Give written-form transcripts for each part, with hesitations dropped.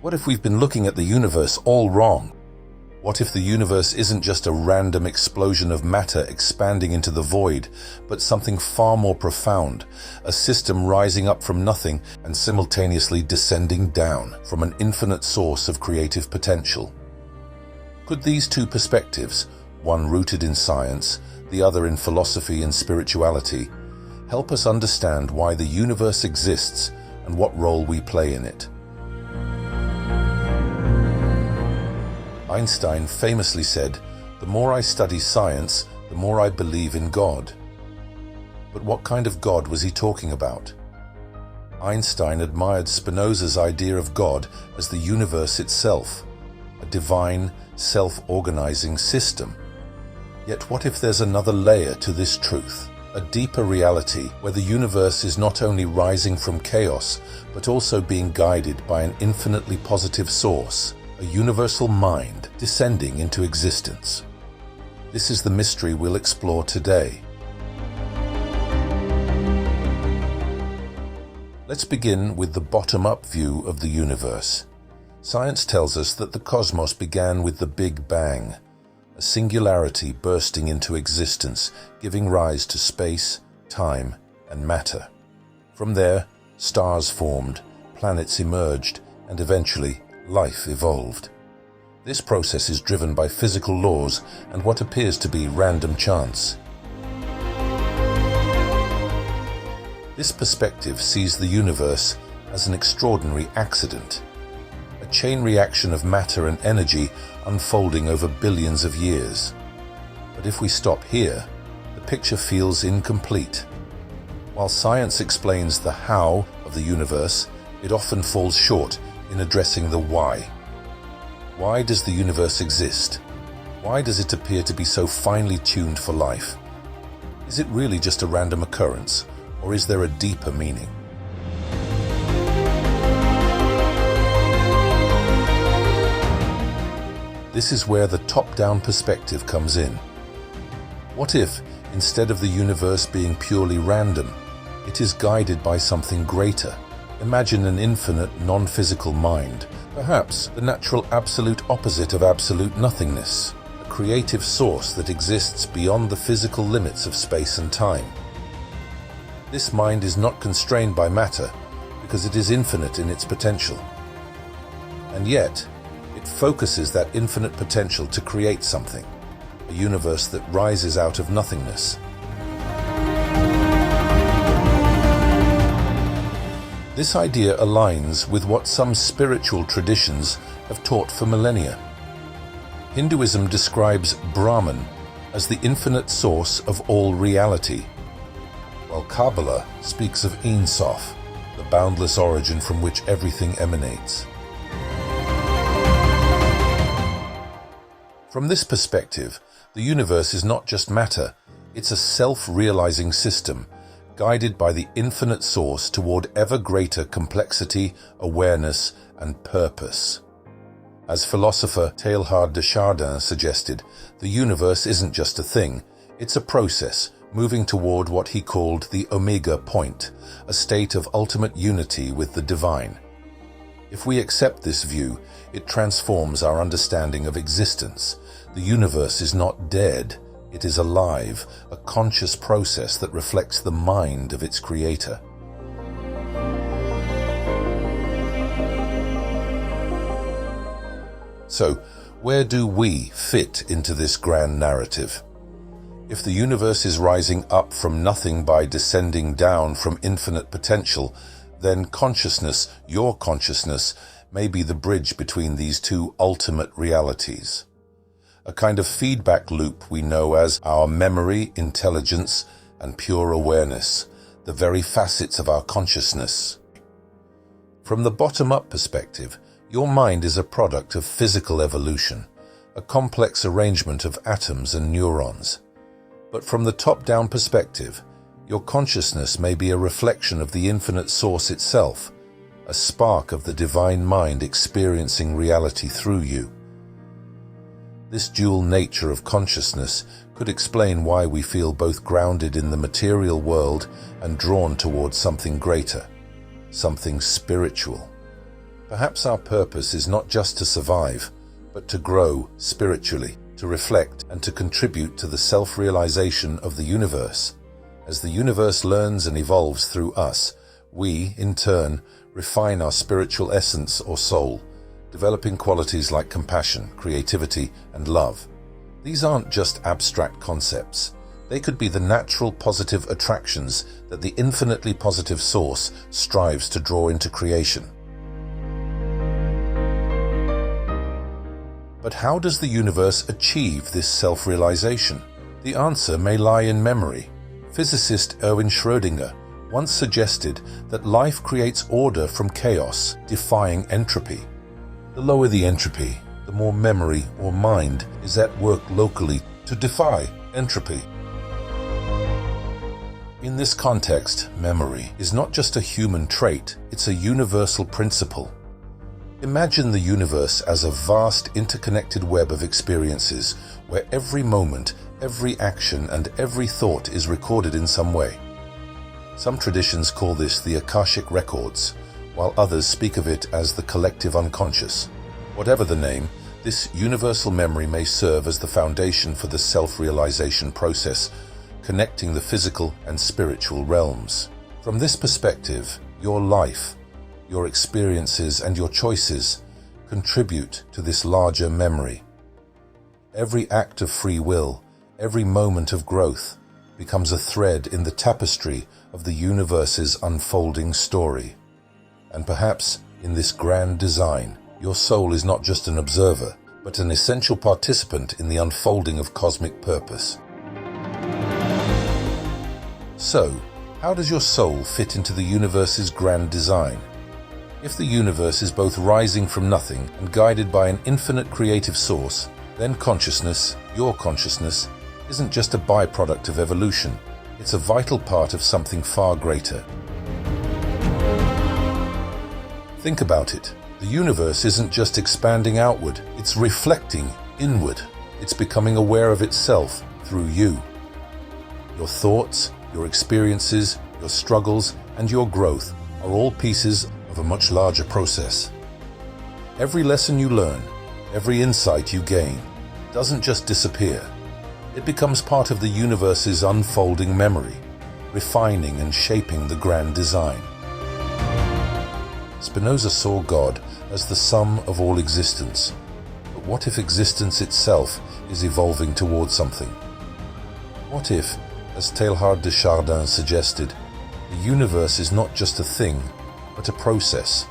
What if we've been looking at the universe all wrong? What if the universe isn't just a random explosion of matter expanding into the void, but something far more profound, a system rising up from nothing and simultaneously descending down from an infinite source of creative potential? Could these two perspectives, one rooted in science, the other in philosophy and spirituality, help us understand why the universe exists and what role we play in it? Einstein famously said, "The more I study science, the more I believe in God." But what kind of God was he talking about? Einstein admired Spinoza's idea of God as the universe itself, a divine, self-organizing system. Yet what if there's another layer to this truth, a deeper reality where the universe is not only rising from chaos, but also being guided by an infinitely positive source, a universal mind descending into existence? This is the mystery we'll explore today. Let's begin with the bottom-up view of the universe. Science tells us that the cosmos began with the Big Bang, a singularity bursting into existence, giving rise to space, time, and matter. From there, stars formed, planets emerged, and eventually, life evolved. This process is driven by physical laws and what appears to be random chance. This perspective sees the universe as an extraordinary accident, a chain reaction of matter and energy unfolding over billions of years. But if we stop here, the picture feels incomplete. While science explains the how of the universe, it often falls short in addressing the why. Why does the universe exist? Why does it appear to be so finely tuned for life? Is it really just a random occurrence, or is there a deeper meaning? This is where the top-down perspective comes in. What if, instead of the universe being purely random, it is guided by something greater? Imagine an infinite, non-physical mind, perhaps the natural absolute opposite of absolute nothingness, a creative source that exists beyond the physical limits of space and time. This mind is not constrained by matter because it is infinite in its potential. And yet, it focuses that infinite potential to create something, a universe that rises out of nothingness. This idea aligns with what some spiritual traditions have taught for millennia. Hinduism describes Brahman as the infinite source of all reality, while Kabbalah speaks of Ein Sof, the boundless origin from which everything emanates. From this perspective, the universe is not just matter, it's a self-realizing system, guided by the infinite source toward ever greater complexity, awareness, and purpose. As philosopher Teilhard de Chardin suggested, the universe isn't just a thing, it's a process moving toward what he called the Omega point, a state of ultimate unity with the divine. If we accept this view, it transforms our understanding of existence. The universe is not dead, it is alive, a conscious process that reflects the mind of its creator. So, where do we fit into this grand narrative? If the universe is rising up from nothing by descending down from infinite potential, then consciousness, your consciousness, may be the bridge between these two ultimate realities. A kind of feedback loop we know as our memory, intelligence, and pure awareness, the very facets of our consciousness. From the bottom-up perspective, your mind is a product of physical evolution, a complex arrangement of atoms and neurons. But from the top-down perspective, your consciousness may be a reflection of the infinite source itself, a spark of the divine mind experiencing reality through you. This dual nature of consciousness could explain why we feel both grounded in the material world and drawn towards something greater, something spiritual. Perhaps our purpose is not just to survive, but to grow spiritually, to reflect and to contribute to the self-realization of the universe. As the universe learns and evolves through us, we, in turn, refine our spiritual essence or soul, developing qualities like compassion, creativity, and love. These aren't just abstract concepts. They could be the natural positive attractions that the infinitely positive source strives to draw into creation. But how does the universe achieve this self-realization? The answer may lie in memory. Physicist Erwin Schrödinger once suggested that life creates order from chaos, defying entropy. The lower the entropy, the more memory or mind is at work locally to defy entropy. In this context, memory is not just a human trait, it's a universal principle. Imagine the universe as a vast interconnected web of experiences where every moment, every action, and every thought is recorded in some way. Some traditions call this the Akashic Records, while others speak of it as the collective unconscious. Whatever the name, this universal memory may serve as the foundation for the self-realization process, connecting the physical and spiritual realms. From this perspective, your life, your experiences, and your choices contribute to this larger memory. Every act of free will, every moment of growth, becomes a thread in the tapestry of the universe's unfolding story. And perhaps, in this grand design, your soul is not just an observer, but an essential participant in the unfolding of cosmic purpose. So, how does your soul fit into the universe's grand design? If the universe is both rising from nothing and guided by an infinite creative source, then consciousness, your consciousness, isn't just a byproduct of evolution. It's a vital part of something far greater. Think about it. The universe isn't just expanding outward, it's reflecting inward. It's becoming aware of itself through you. Your thoughts, your experiences, your struggles, and your growth are all pieces of a much larger process. Every lesson you learn, every insight you gain, doesn't just disappear. It becomes part of the universe's unfolding memory, refining and shaping the grand design. Spinoza saw God as the sum of all existence. But what if existence itself is evolving towards something? What if, as Teilhard de Chardin suggested, the universe is not just a thing, but a process,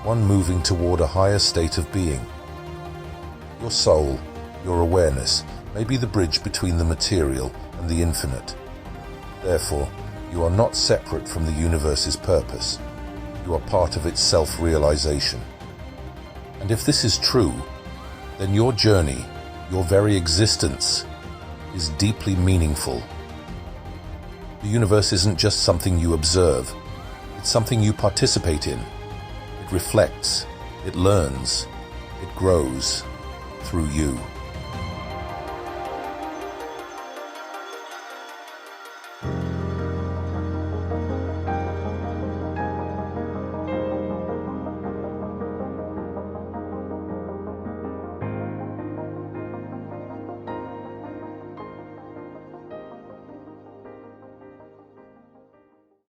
one moving toward a higher state of being? Your soul, your awareness, may be the bridge between the material and the infinite. Therefore, you are not separate from the universe's purpose. You are part of its self-realization. And if this is true, then your journey, your very existence, is deeply meaningful. The universe isn't just something you observe, it's something you participate in. It reflects, it learns, it grows through you.